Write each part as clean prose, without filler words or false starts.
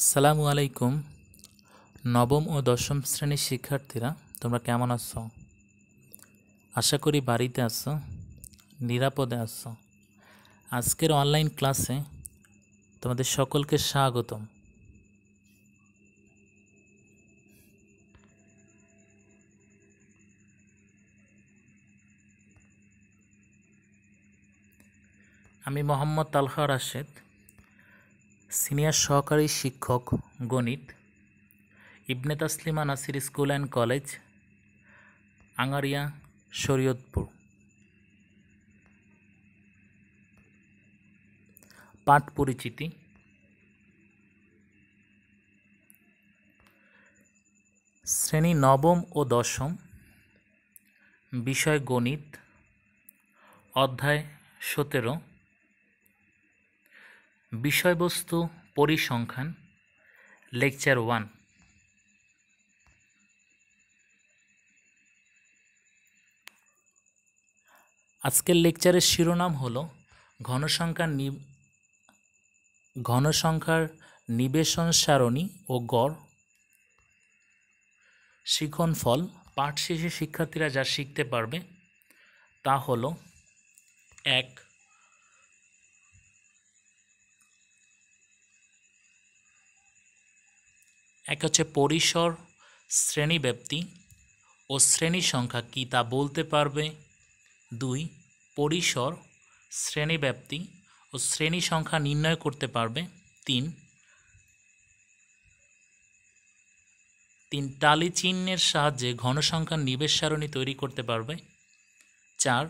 আসসালামু আলাইকুম। নবম ও দশম শ্রেণীর শিক্ষার্থীরা তোমরা কেমন আছো? আশা করি বাড়িতে আছো, নিরাপদে আছো। আজকের অনলাইন ক্লাসে তোমাদের সকলকে স্বাগতম। আমি মোহাম্মদ তালহা রাশেদ, সিনিয়র সহকারী শিক্ষক গণিত, Ibne Taslima Nasir school and college, Angaria, Shariatpur. পাঠ পরিচিতি। শ্রেণী নবম ও দশম, বিষয় গণিত, অধ্যায় 17, বিষয়বস্তু পরিসংখ্যান, লেকচার 1। আজকের লেকচারের শিরোনাম হলো ঘনসংখ্যার নিবেশন সারণী ও গড়। শিক্ষণফল। পাঠ শেষে শিক্ষার্থীরা যা শিখতে পারবে তা হলো: 1 হচ্ছে পরিসর, শ্রেণীব্যাপ্তি ও শ্রেণী সংখ্যা কী তা বলতে পারবে। 2 পরিসর, শ্রেণীব্যাপ্তি ও শ্রেণী সংখ্যা নির্ণয় করতে পারবে। 3 টালি চিহ্নের সাহায্যে ঘনসংখ্যার নিবেশ সারণী তৈরি করতে পারবে। 4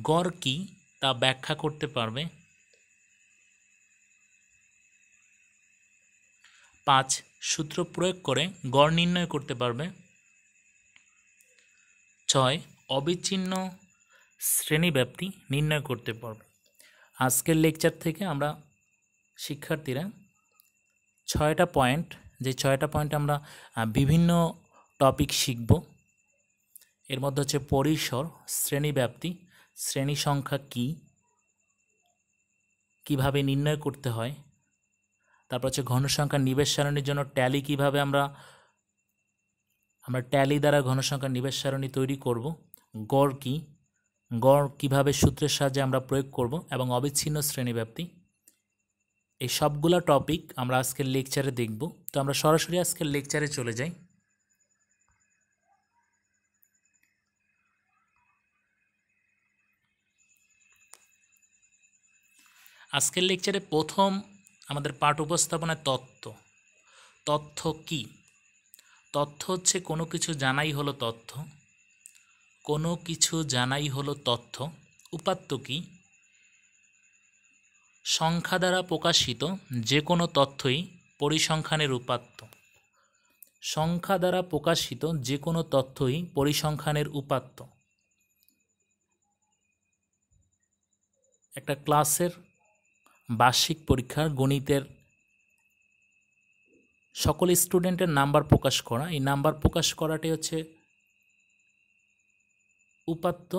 গড় কী তা ব্যাখ্যা করতে পারবে। 5 সূত্র প্রয়োগ করে গড় নির্ণয় করতে পারবে। 6 অবিচ্ছিন্ন শ্রেণীব্যাপ্তি নির্ণয় করতে পারবে। আজকের লেকচার থেকে আমরা শিক্ষার্থীরা 6টা পয়েন্ট, যে 6টা পয়েন্ট আমরা বিভিন্ন টপিক শিখব। এর মধ্যে হচ্ছে পরিসর, শ্রেণীব্যাপ্তি, শ্রেণী সংখ্যা কী, কীভাবে নির্ণয় করতে হয়, তারপর হচ্ছে ঘনসংখ্যার নিবেশ সারণীর জন্য ট্যালি কীভাবে আমরা ট্যালি দ্বারা ঘনসংখ্যার নিবেশ সারণী তৈরি করব, গড় কী, গড় কীভাবে সূত্রের সাহায্যে আমরা প্রয়োগ করব, এবং অবিচ্ছিন্ন শ্রেণীব্যাপ্তি। এই সবগুলো টপিক আমরা আজকের লেকচারে দেখব। তো আমরা সরাসরি আজকের লেকচারে চলে যাই। আজকের লেকচারে প্রথম আমাদের পাঠ উপস্থাপনায় তথ্য কি? তথ্য হচ্ছে কোনো কিছু জানাই হলো তথ্য। কোনো কিছু জানাই হলো তথ্য। উপাত্ত কি? সংখ্যা দ্বারা প্রকাশিত যে কোনো তথ্যই পরিসংখ্যানের উপাত্ত। সংখ্যা দ্বারা প্রকাশিত যে কোনো তথ্যই পরিসংখ্যানের উপাত্ত। একটা ক্লাসের বার্ষিক পরীক্ষার গণিতের সকল স্টুডেন্টের নাম্বার প্রকাশ করা, এই নাম্বার প্রকাশ করাটাই হচ্ছে উপাত্ত,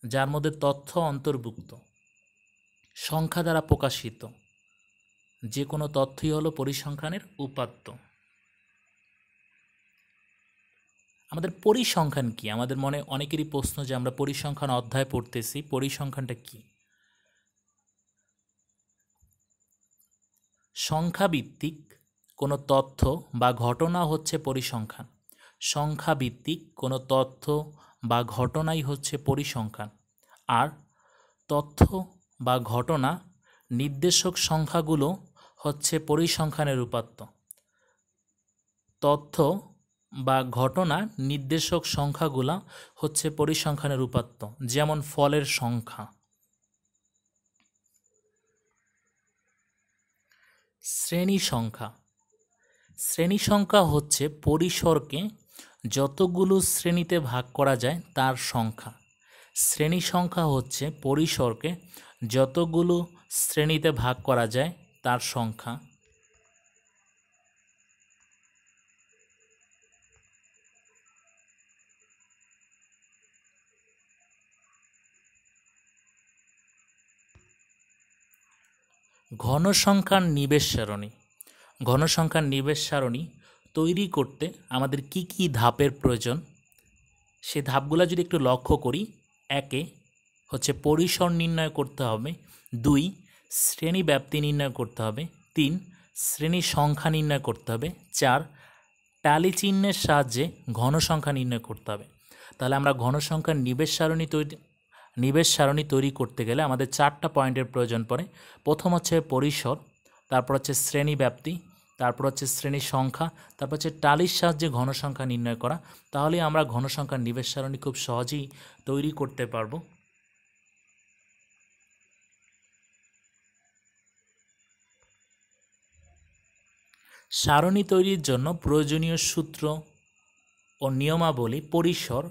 যার মধ্যে তথ্য অন্তর্ভুক্ত। সংখ্যা দ্বারা প্রকাশিত যে কোনো তথ্যই হলো পরিসংখ্যানের উপাত্ত। আমাদের পরিসংখ্যান কি? আমাদের মনে অনেকেরই প্রশ্ন যে আমরা পরিসংখ্যান অধ্যায় পড়তেছি, পরিসংখ্যানটা কি? সংখ্যাভিত্তিক কোনো তথ্য বা ঘটনা হচ্ছে পরিসংখ্যান। সংখ্যাভিত্তিক কোনো তথ্য বা ঘটনাই হচ্ছে পরিসংখ্যান। আর তথ্য বা ঘটনা নির্দেশক সংখ্যাগুলো হচ্ছে পরিসংখ্যানের উপাত্ত। তথ্য বা ঘটনা নির্দেশক সংখ্যাগুলো হচ্ছে পরিসংখ্যানের উপাত্ত। যেমন ফলের সংখ্যা। শ্রেণী সংখ্যা। শ্রেণী সংখ্যা হচ্ছে পরিসরকে যতগুলো শ্রেণীতে ভাগ করা যায় তার সংখ্যা। শ্রেণী সংখ্যা হচ্ছে পরিসরকে যতগুলো শ্রেণীতে ভাগ করা যায় তার সংখ্যা। ঘনসংখ্যার নিবেশ সারণী। ঘনসংখ্যার নিবেশ সারণী তৈরি করতে আমাদের কি কি ধাপের প্রয়োজন, সে ধাপগুলো যদি একটু লক্ষ্য করি। একে হচ্ছে পরিসর নির্ণয় করতে হবে, 2 শ্রেণী ব্যাপ্তি নির্ণয় করতে হবে, 3 শ্রেণী সংখ্যা নির্ণয় করতে হবে, 4 টালি চিহ্নের সাহায্যে ঘনসংখ্যা নির্ণয় করতে হবে। তাহলে আমরা ঘনসংখ্যার নিবেশ সারণী তৈরি করতে গেলে আমাদের 4টা পয়েন্টের প্রয়োজন পড়ে। প্রথম হচ্ছে পরিসর, তারপর হচ্ছে শ্রেণী ব্যাপ্তি, তারপর হচ্ছে শ্রেণী সংখ্যা, তারপর হচ্ছে টালির সাহায্যে ঘনসংখ্যা নির্ণয় করা। তাহলে আমরা ঘনসংখ্যার নিবেশ সারণী খুব সহজেই তৈরি করতে পারবো। সারণী তৈরির জন্য প্রয়োজনীয় সূত্র ও নিয়মাবলী। পরিসর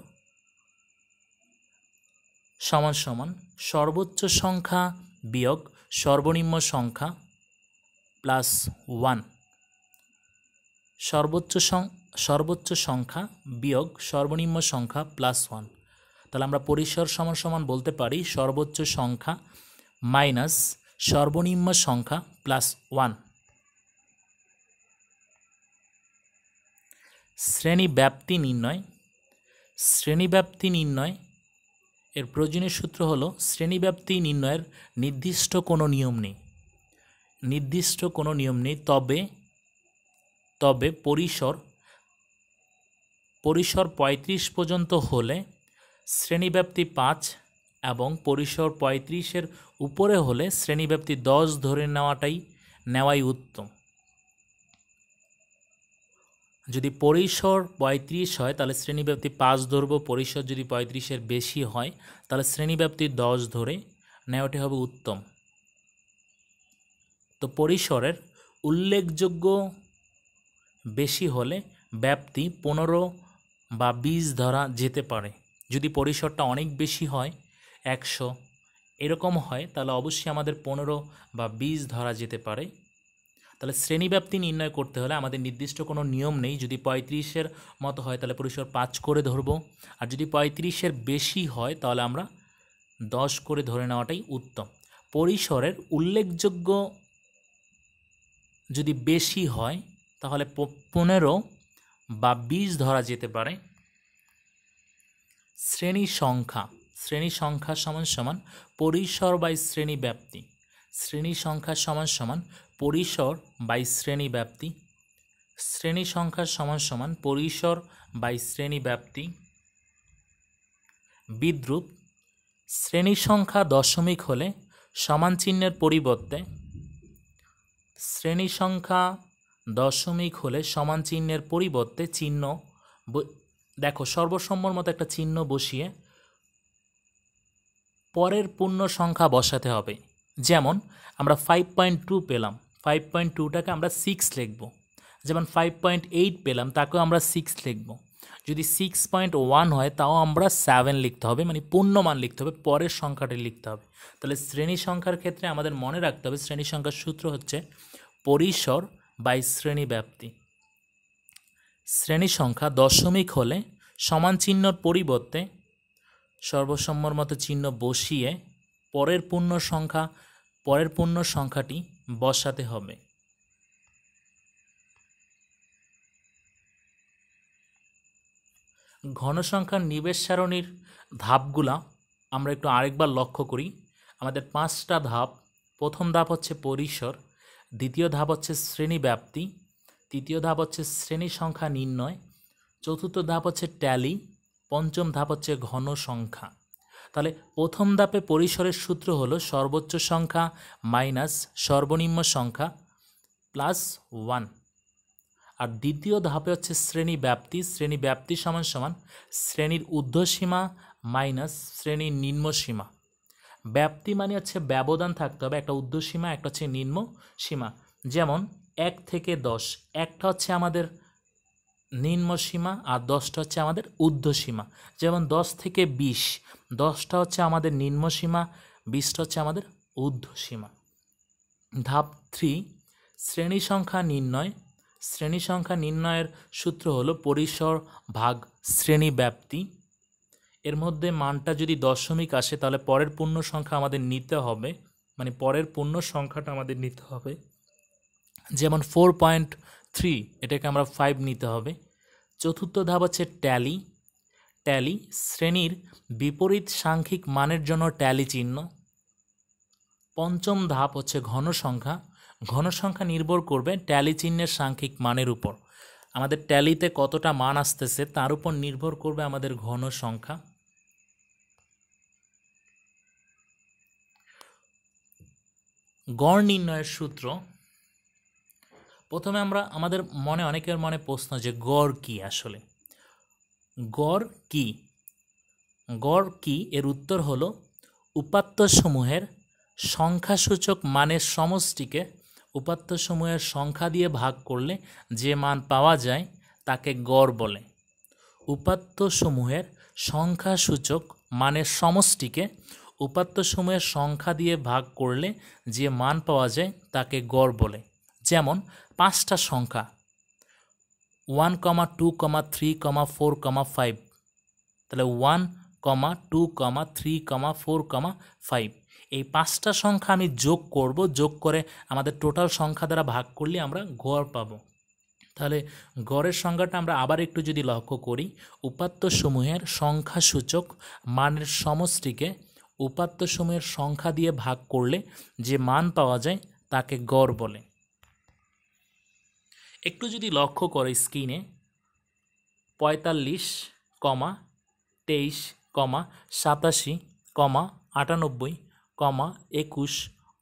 সমান সমান সর্বোচ্চ সংখ্যা বিয়োগ সর্বনিম্ন সংখ্যা প্লাস 1। সর্বোচ্চ সংখ্যা বিয়োগ সর্বনিম্ন সংখ্যা প্লাস 1। তাহলে আমরা পরিসর সমান সমান বলতে পারি সর্বোচ্চ সংখ্যা মাইনাস সর্বনিম্ন সংখ্যা প্লাস 1। শ্রেণী ব্যাপ্তি নির্ণয় এর প্রয়োজনীয় সূত্র হলো শ্রেণীব্যাপ্তি নির্ণয়ের নির্দিষ্ট কোনো নিয়ম নেই, তবে পরিসর 35 পর্যন্ত হলে শ্রেণীব্যাপ্তি 5 এবং পরিসর 35-এর উপরে হলে শ্রেণীব্যাপ্তি 10 ধরে নেওয়াই উত্তম। যদি পরিসর 35 হয় তাহলে শ্রেণীব্যাপ্তি 5 ধরব, পরিসর যদি 35-এর বেশি হয় তাহলে শ্রেণীব্যাপ্তি 10 ধরে নেওয়াটাই হবে উত্তম। তো পরিসরের উল্লেখযোগ্য বেশি হলে ব্যাপ্তি 15 বা 20 ধরা যেতে পারে। যদি পরিসরটা অনেক বেশি হয় 100 এরকম হয় তাহলে অবশ্যই আমাদের 15 বা 20 ধরা যেতে পারে। তাহলে শ্রেণীব্যাপ্তি নির্ণয় করতে হলে আমাদের নির্দিষ্ট কোনো নিয়ম নেই। যদি 35-এর মতো হয় তাহলে পরিসর 5 করে ধরব, আর যদি 35-এর বেশি হয় তাহলে আমরা 10 করে ধরে নেওয়াটাই উত্তম। পরিসরের উল্লেখযোগ্য যদি বেশি হয় তাহলে 15 বা 20 ধরা যেতে পারে। শ্রেণী সংখ্যা সমান সমান পরিসর বাই শ্রেণী ব্যাপ্তি। শ্রেণী সংখ্যা সমান সমান পরিসর বাই শ্রেণী ব্যাপ্তি। শ্রেণী সংখ্যা সমান সমান পরিসর বাই শ্রেণী ব্যাপ্তি। বিদ্রূপ শ্রেণী সংখ্যা দশমিক হলে সমান চিহ্নের পরিবর্তে সমান চিহ্নের পরিবর্তে চিহ্ন দেখো সর্বসম্মর মতো একটা চিহ্ন বসিয়ে পরের পূর্ণ সংখ্যা বসাতে হবে। যেমন আমরা 5.2 পেলাম, 5.2টাকে আমরা 6 লিখব। যেমন 5.8 পেলাম তাকেও আমরা 6 লিখব। যদি 6.1 হয় তাও আমরা 7 লিখতে হবে, মানে পূর্ণমান লিখতে হবে, পরের সংখ্যাটি লিখতে হবে। তাহলে শ্রেণী সংখ্যার ক্ষেত্রে আমাদের মনে রাখতে হবে শ্রেণী সংখ্যার সূত্র হচ্ছে পরিসর বাই শ্রেণী ব্যাপ্তি। শ্রেণী সংখ্যা দশমিক হলে সমান চিহ্নর পরিবর্তে সর্বসম্মর মতো চিহ্ন বসিয়ে পরের পূর্ণ সংখ্যাটি বসাতে হবে। ঘনসংখ্যার নিবেশ সারণীর ধাপগুলা আমরা একটু আরেকবার লক্ষ্য করি। আমাদের 5টা ধাপ। প্রথম ধাপ হচ্ছে পরিসর, দ্বিতীয় ধাপ হচ্ছে শ্রেণী ব্যাপ্তি, তৃতীয় ধাপ হচ্ছে শ্রেণী সংখ্যা নির্ণয়, চতুর্থ ধাপ হচ্ছে ট্যালি, পঞ্চম ধাপ হচ্ছে ঘনসংখ্যা। তাহলে প্রথম ধাপে পরিসরের সূত্র হলো সর্বোচ্চ সংখ্যা মাইনাস সর্বনিম্ন সংখ্যা প্লাস 1। আর দ্বিতীয় ধাপে হচ্ছে শ্রেণী ব্যাপ্তি সমান সমান শ্রেণীর ঊর্ধ্বসীমা মাইনাস শ্রেণীর নিম্নসীমা। ব্যাপ্তি মানে হচ্ছে ব্যবধান থাকতে হবে, একটা ঊর্ধ্বসীমা একটা হচ্ছে নিম্ন সীমা। যেমন 1 থেকে 10, একটা হচ্ছে আমাদের নিম্নসীমা আর 10টা হচ্ছে আমাদের ঊর্ধ্বসীমা। যেমন 10 থেকে 20, 10টা হচ্ছে আমাদের নিম্নসীমা, 20টা হচ্ছে আমাদের ঊর্ধ্বসীমা। ধাপ 3 শ্রেণী সংখ্যা নির্ণয়। শ্রেণী সংখ্যা নির্ণয়ের সূত্র হলো পরিসর ভাগ শ্রেণী ব্যাপ্তি। এর মধ্যে মানটা যদি দশমিক আসে তাহলে পরের পূর্ণ সংখ্যা আমাদের নিতে হবে, মানে পরের পূর্ণ সংখ্যাটা আমাদের নিতে হবে। যেমন 4.3 এটাকে আমরা 5 নিতে হবে। চতুর্থ ধাপ হচ্ছে ট্যালি। ট্যালি শ্রেণীর বিপরীত সাংখ্যিক মানের জন্য ট্যালি চিহ্ন। পঞ্চম ধাপ হচ্ছে ঘন সংখ্যা। ঘন সংখ্যা নির্ভর করবে ট্যালি চিহ্নের সাংখ্যিক মানের উপর। আমাদের ট্যালিতে কতটা মান আসতেছে তার উপর নির্ভর করবে আমাদের ঘন সংখ্যা। গড় নির্ণয়ের সূত্র। প্রথমে আমরা আমাদের অনেকের মনে প্রশ্ন যে গড় কি আসলে, গড় কি? গড় কি এর উত্তর হলো উপাত্তসমূহের সংখ্যাসূচক মানের সমষ্টিকে উপাত্তসমূহের সংখ্যা দিয়ে ভাগ করলে যে মান পাওয়া যায় তাকে গড় বলে। উপাত্তসমূহের সংখ্যাসূচক মানের সমষ্টিকে উপাত্তসমূহের সংখ্যা দিয়ে ভাগ করলে যে মান পাওয়া যায় তাকে গড় বলে। যেমন 5টা সংখ্যা 1, 2, 3, 4, 5, তাহলে 1, 2, 3, 4, 5 এই 5টা সংখ্যা আমি যোগ করব, যোগ করে আমাদের টোটাল সংখ্যা দ্বারা ভাগ করলে আমরা গড় পাবো। তাহলে গড়ের সংখ্যাটা আমরা আবার একটু যদি লক্ষ্য করি, উপাত্তসমূহের সংখ্যাসূচক মানের সমষ্টিকে উপাত্তসমূহের সংখ্যা দিয়ে ভাগ করলে যে মান পাওয়া যায় তাকে গড় বলে। একটু যদি লক্ষ্য করে স্ক্রিনে 45, 23, 87, 98, 21,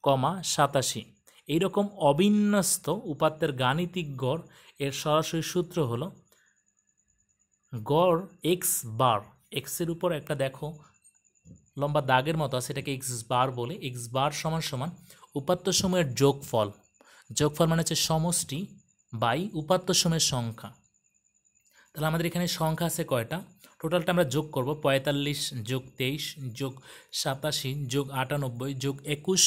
87 এইরকম অবিন্যস্ত উপাত্তের গাণিতিক গড় এর সরাসরি সূত্র হলো গড় এক্স বার। এক্সের উপর একটা দেখো লম্বা দাগের মতো আছে, এটাকে এক্স বার বলে। এক্স বার সমান সমান উপাত্তসমূহের যোগফল। যোগফল মানে হচ্ছে সমষ্টি বাই উপাত্তসমূহের সংখ্যা। তাহলে আমাদের এখানে সংখ্যা আছে কয়টা, টোটালটা আমরা যোগ করব 45 যোগ 23 যোগ 87 যোগ 98 যোগ 21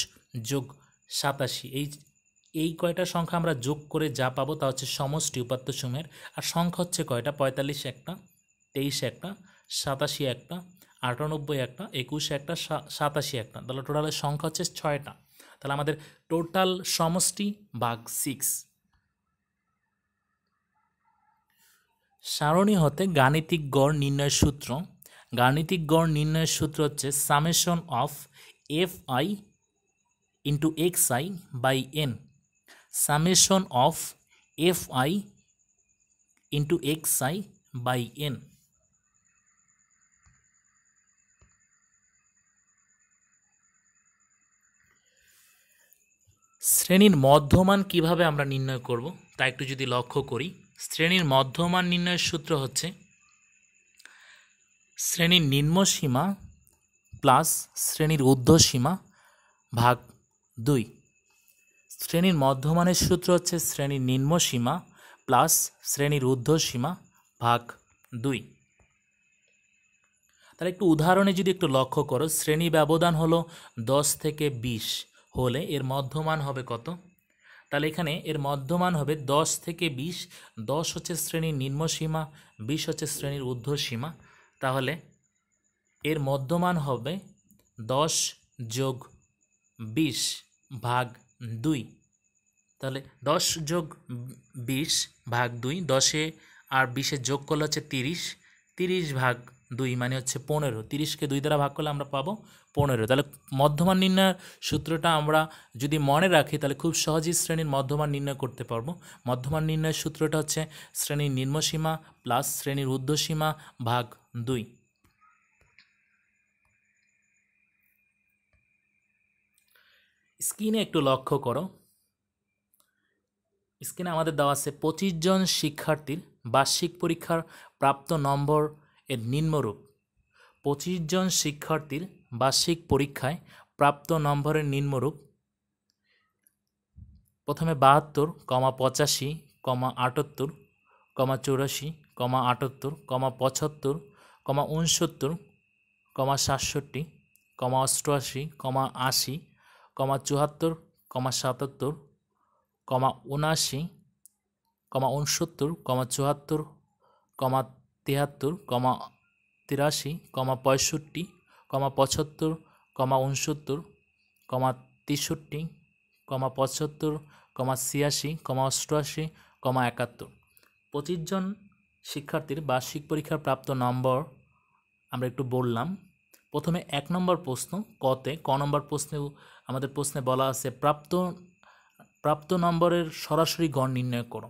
যোগ 87 এই কয়টা সংখ্যা আমরা যোগ করে যা পাবো তা হচ্ছে সমষ্টি উপাত্তসমূহের। আর সংখ্যা হচ্ছে কয়টা, 45 একটা, 23 একটা, 87 একটা, 98 একটা, 21 একটা, 87 একটা, তাহলে টোটালের সংখ্যা হচ্ছে 6টা। তাহলে আমাদের টোটাল সমষ্টি ভাগ 6। সারণী হতে গাণিতিক গড় নির্ণয়ের সূত্র। গাণিতিক গড় নির্ণয়ের সূত্র হচ্ছে summation of F I into X I by N. Summation of F I into X I by N. শ্রেণীর মধ্যমান কিভাবে আমরা নির্ণয় করব তা একটু যদি লক্ষ্য করি। শ্রেণীর মধ্যমান নির্ণয়ের সূত্র হচ্ছে শ্রেণীর নিম্নসীমা প্লাস শ্রেণীর ঊর্ধ্বসীমা ভাগ 2। শ্রেণীর মধ্যমানের সূত্র হচ্ছে শ্রেণীর নিম্নসীমা প্লাস শ্রেণীর ঊর্ধ্বসীমা ভাগ 2। তাহলে একটু উদাহরণে যদি একটু লক্ষ্য করো, শ্রেণী ব্যবধান হলো 10 থেকে 20 হলে এর মধ্যমান হবে কত? তাহলে এখানে এর মধ্যমান হবে 10 থেকে 20। 10 হচ্ছে শ্রেণীর নিম্নসীমা, 20 হচ্ছে শ্রেণীর ঊর্ধ্বসীমা। তাহলে এর মধ্যমান হবে 10 যোগ 20 ভাগ 2। তাহলে 10 যোগ 20 ভাগ 2, 10 আর 20 যোগ করলে হচ্ছে 30। 30 ভাগ 2 মানে হচ্ছে 15। 30কে 2 দ্বারা ভাগ করলে আমরা পাবো 15। তাহলে মধ্যমান নির্ণয়ের সূত্রটা আমরা যদি মনে রাখি তাহলে খুব সহজেই শ্রেণীর মধ্যমান নির্ণয় করতে পারবো। মধ্যমান নির্ণয়ের সূত্রটা হচ্ছে শ্রেণীর নিম্নসীমা প্লাস শ্রেণীর ঊর্ধ্বসীমা ভাগ 2। স্ক্রিনে একটু লক্ষ্য করো, স্ক্রিনে আমাদের দেওয়া আছে 25 জন শিক্ষার্থীর বার্ষিক পরীক্ষার প্রাপ্ত নম্বর এর নিম্নরূপ। 25 জন শিক্ষার্থীর বার্ষিক পরীক্ষায় প্রাপ্ত নম্বরের নিম্নরূপ। প্রথমে 72, 85, 78, 84, 78, 75, 69, 67, 88, 80, 74, 77, 79, 69, 74, 73, 83, 65, 75, 69, 63, 75, 86, 88, 71। 25 জন শিক্ষার্থীর বার্ষিক পরীক্ষার প্রাপ্ত নম্বর আমরা একটু বললাম। প্রথমে 1 নম্বর প্রশ্ন কতে, ক নম্বর প্রশ্নে আমাদের প্রশ্নে বলা আছে প্রাপ্ত নম্বরের সরাসরি গড় নির্ণয় করো।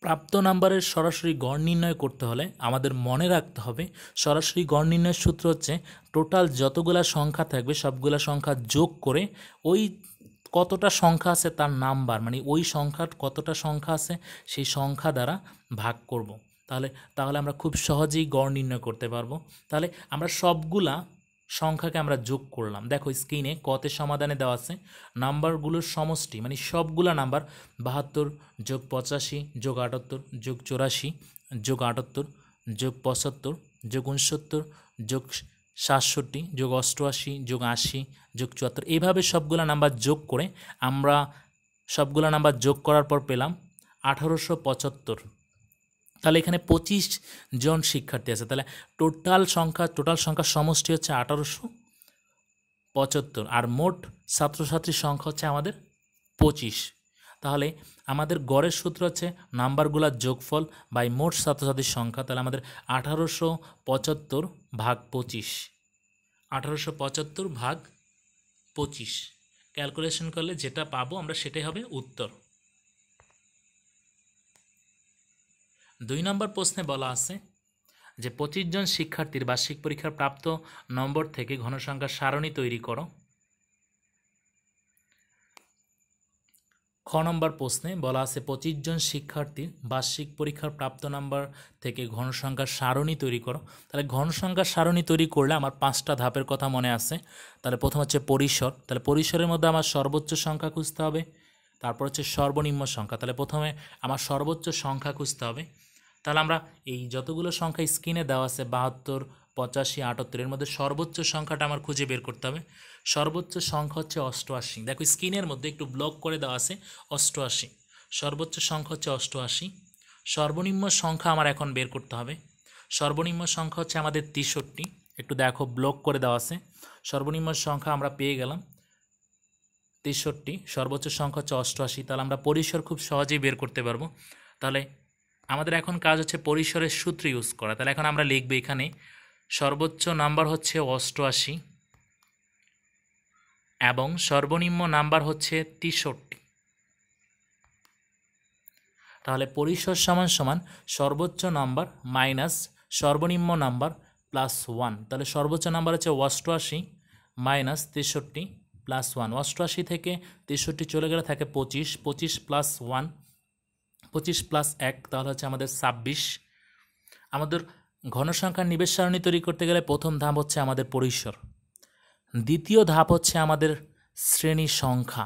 প্রাপ্ত নম্বরের সরাসরি গড় নির্ণয় করতে হলে আমাদের মনে রাখতে হবে সরাসরি গড় নির্ণয়ের সূত্র হচ্ছে টোটাল যতগুলা সংখ্যা থাকবে সবগুলা সংখ্যা যোগ করে ওই কতটা সংখ্যা আছে তার নাম্বার, মানে ওই সংখ্যার কতটা সংখ্যা আছে সেই সংখ্যা দ্বারা ভাগ করব। তাহলে আমরা খুব সহজেই গড় নির্ণয় করতে পারবো। তাহলে আমরা সবগুলা সংখ্যাকে আমরা যোগ করলাম। দেখো স্ক্রিনে কতে সমাধানে দেওয়া আছে নাম্বারগুলোর সমষ্টি, মানে সবগুলা নাম্বার 72 যোগ 85 যোগ 78 যোগ 84 যোগ 78 যোগ 75 যোগ 69 যোগ 67 যোগ 88 যোগ 80 যোগ 74, এইভাবে সবগুলা নাম্বার যোগ করে আমরা সবগুলা নাম্বার যোগ করার পর পেলাম 1875। তাহলে এখানে 25 জন শিক্ষার্থী আছে, তাহলে টোটাল সংখ্যা সমষ্টি হচ্ছে 1875 আর মোট ছাত্রছাত্রীর সংখ্যা হচ্ছে আমাদের 25। তাহলে আমাদের গড়ের সূত্র হচ্ছে নাম্বারগুলোর যোগফল বাই মোট ছাত্রছাত্রীর সংখ্যা। তাহলে আমাদের 1875 ভাগ 25, 1875 ভাগ 25 ক্যালকুলেশন করলে যেটা পাবো আমরা সেটাই হবে উত্তর। 2 নম্বর প্রশ্নে বলা আছে যে 25 জন শিক্ষার্থীর বার্ষিক পরীক্ষার প্রাপ্ত নম্বর থেকে ঘনসংখ্যার সারণী তৈরি করো। খ নম্বর প্রশ্নে বলা আছে 25 জন শিক্ষার্থীর বার্ষিক পরীক্ষার প্রাপ্ত নম্বর থেকে ঘনসংখ্যার সারণী তৈরি করো। তাহলে ঘনসংখ্যার সারণী তৈরি করলে আমার 5টা ধাপের কথা মনে আছে। তাহলে প্রথম হচ্ছে পরিসর, তাহলে পরিসরের মধ্যে আমার সর্বোচ্চ সংখ্যা খুঁজতে হবে। তারপর হচ্ছে সর্বনিম্ন সংখ্যা, তাহলে প্রথমে আমার সর্বোচ্চ সংখ্যা খুঁজতে হবে। তাহলে আমরা এই যতগুলো সংখ্যা স্ক্রিনে দেওয়া আছে 72, 85, 78 এর মধ্যে সর্বোচ্চ সংখ্যাটা আমার খুঁজে বের করতে হবে। সর্বোচ্চ সংখ্যা হচ্ছে 88। দেখো স্ক্রিনের মধ্যে একটু ব্লক করে দেওয়া আছে 88, সর্বোচ্চ সংখ্যা হচ্ছে 88। সর্বনিম্ন সংখ্যা আমার এখন বের করতে হবে। সর্বনিম্ন সংখ্যা হচ্ছে আমাদের 63, একটু দেখো ব্লক করে দেওয়া আছে। সর্বনিম্ন সংখ্যা আমরা পেয়ে গেলাম 63, সর্বোচ্চ সংখ্যা হচ্ছে 88। তাহলে আমরা পরিসর খুব সহজেই বের করতে পারবো। তাহলে আমাদের এখন কাজ হচ্ছে পরিসরের সূত্র ইউজ করা। তাহলে এখন আমরা লিখব এখানে সর্বোচ্চ নাম্বার হচ্ছে 88 এবং সর্বনিম্ন নাম্বার হচ্ছে 63। তাহলে পরিসর সমান সমান সর্বোচ্চ নাম্বার মাইনাস সর্বনিম্ন নাম্বার প্লাস 1। তাহলে সর্বোচ্চ নাম্বার হচ্ছে 88 মাইনাস 63 প্লাস 1। 88 থেকে 63 চলে গেলে থাকে 25, 25 প্লাস 1, 25 প্লাস 1, তাহলে হচ্ছে আমাদের 26। আমাদের ঘনসংখ্যার নিবেশ সারণী তৈরি করতে গেলে প্রথম ধাপ হচ্ছে আমাদের পরিসর, দ্বিতীয় ধাপ হচ্ছে আমাদের শ্রেণী সংখ্যা,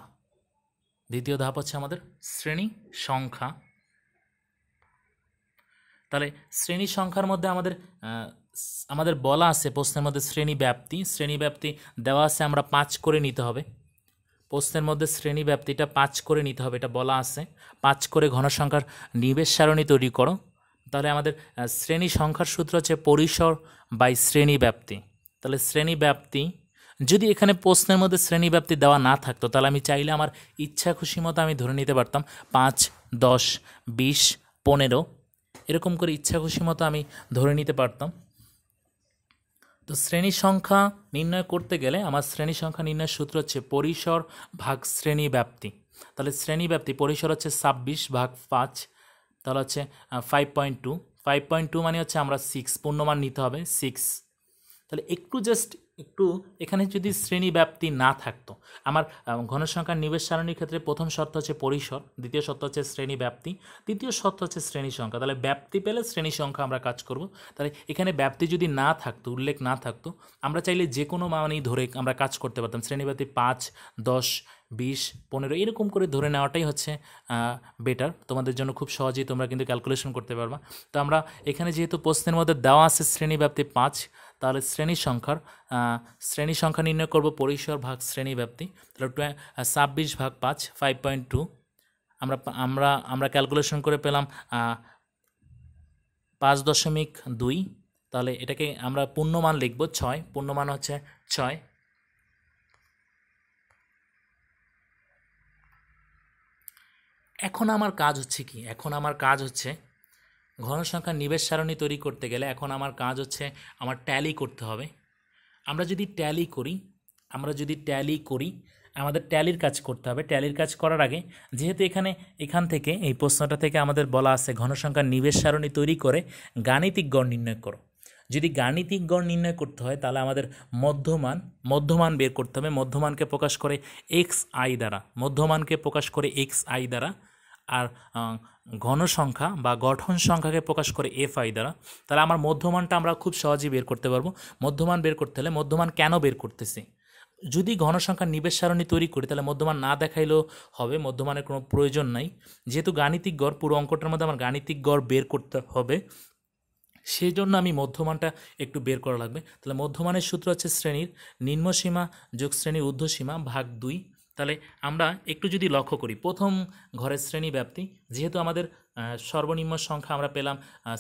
দ্বিতীয় ধাপ হচ্ছে আমাদের শ্রেণী সংখ্যা। তাহলে শ্রেণী সংখ্যার মধ্যে আমাদের বলা আছে প্রশ্নের মধ্যে শ্রেণী ব্যাপ্তি দেওয়া আছে, আমরা 5 করে নিতে হবে। প্রশ্নের মধ্যে শ্রেণী ব্যাপ্তিটা 5 করে নিতে হবে, এটা বলা আছে। 5 করে ঘনসংখ্যার নিবেশ সারণী তৈরি করো। তাহলে আমাদের শ্রেণী সংখ্যার সূত্র হচ্ছে পরিসর বাই শ্রেণী ব্যাপ্তি। তাহলে শ্রেণী ব্যাপ্তি, যদি এখানে প্রশ্নের মধ্যে শ্রেণী ব্যাপ্তি দেওয়া না থাকতো তাহলে আমি চাইলে আমার ইচ্ছা খুশি মতো আমি ধরে নিতে পারতাম 5, 10, 20, 15 এরকম করে ইচ্ছা খুশি মতো আমি ধরে নিতে পারতাম। তো শ্রেণী সংখ্যা নির্ণয় করতে গেলে আমার শ্রেণী সংখ্যা নির্ণয়ের সূত্র হচ্ছে পরিসর ভাগ শ্রেণী ব্যাপ্তি। তাহলে শ্রেণী ব্যাপ্তি পরিসর হচ্ছে 26 ভাগ 5, তাহলে হচ্ছে 5.2। 5.2 মানে হচ্ছে আমরা 6 পূর্ণমান নিতে হবে 6। তাহলে একটু এখানে যদি শ্রেণী ব্যাপ্তি না থাকতো, আমার ঘনসংখ্যার নিবেশ সারণীর ক্ষেত্রে প্রথম শর্ত হচ্ছে পরিসর, দ্বিতীয় শর্ত হচ্ছে শ্রেণী ব্যাপ্তি, তৃতীয় শর্ত হচ্ছে শ্রেণী সংখ্যা। তাহলে ব্যাপ্তি পেলে শ্রেণী সংখ্যা আমরা কাজ করব। তাহলে এখানে ব্যাপ্তি যদি না থাকতো, উল্লেখ না থাকতো, আমরা চাইলে যে কোনো মানেই ধরে আমরা কাজ করতে পারতাম। শ্রেণী ব্যাপ্তি 5, 10, 20, 15 এরকম করে ধরে নেওয়াটাই হচ্ছে বেটার, তোমাদের জন্য খুব সহজেই তোমরা কিন্তু ক্যালকুলেশন করতে পারবা। তো আমরা এখানে যেহেতু প্রশ্নের মধ্যে দেওয়া আছে শ্রেণী ব্যাপ্তি 5, তাহলে শ্রেণী সংখ্যা নির্ণয় করব পরিসর ভাগ শ্রেণী ব্যাপ্তি। তাহলে 26 ভাগ 5, 5.2 আমরা ক্যালকুলেশন করে পেলাম 5.2। তাহলে এটাকে আমরা পূর্ণমান লিখব 6, পূর্ণমান হচ্ছে 6। এখন আমার কাজ হচ্ছে কি, এখন আমার কাজ হচ্ছে ঘনসংখ্যার নিবেশ সারণী তৈরি করতে গেলে এখন আমার কাজ হচ্ছে আমার ট্যালি করতে হবে। আমরা যদি ট্যালি করি আমাদের ট্যালির কাজ করতে হবে। ট্যালির কাজ করার আগে যেহেতু এখান থেকে এই প্রশ্নটা থেকে আমাদের বলা আছে ঘনসংখ্যার নিবেশ সারণী তৈরি করে গাণিতিক গড় নির্ণয় করো। যদি গাণিতিক গড় নির্ণয় করতে হয় তাহলে আমাদের মধ্যমান বের করতে হবে। মধ্যমানকে প্রকাশ করে এক্স আই দ্বারা, আর ঘনসংখ্যা বা গঠন সংখ্যাকে প্রকাশ করে এফ আই দ্বারা। তাহলে আমার মধ্যমানটা আমরা খুব সহজেই বের করতে পারবো। মধ্যমান বের করতে হলে মধ্যমান কেন বের করতেছি, যদি ঘনসংখ্যার নিবেশ সারণী তৈরি করি তাহলে মধ্যমান না দেখাইলেও হবে, মধ্যমানের কোনো প্রয়োজন নাই। যেহেতু গাণিতিক গড়, পুরো অঙ্কটার মধ্যে আমার গাণিতিক গড় বের করতে হবে, সেই জন্য আমি মধ্যমানটা একটু বের করা লাগবে। তাহলে মধ্যমানের সূত্র হচ্ছে শ্রেণীর নিম্নসীমা যোগ শ্রেণীর ঊর্ধ্বসীমা ভাগ 2। তাহলে আমরা একটু যদি লক্ষ্য করি, প্রথম ঘরের শ্রেণী ব্যাপ্তি, যেহেতু আমাদের সর্বনিম্ন সংখ্যা আমরা পেলাম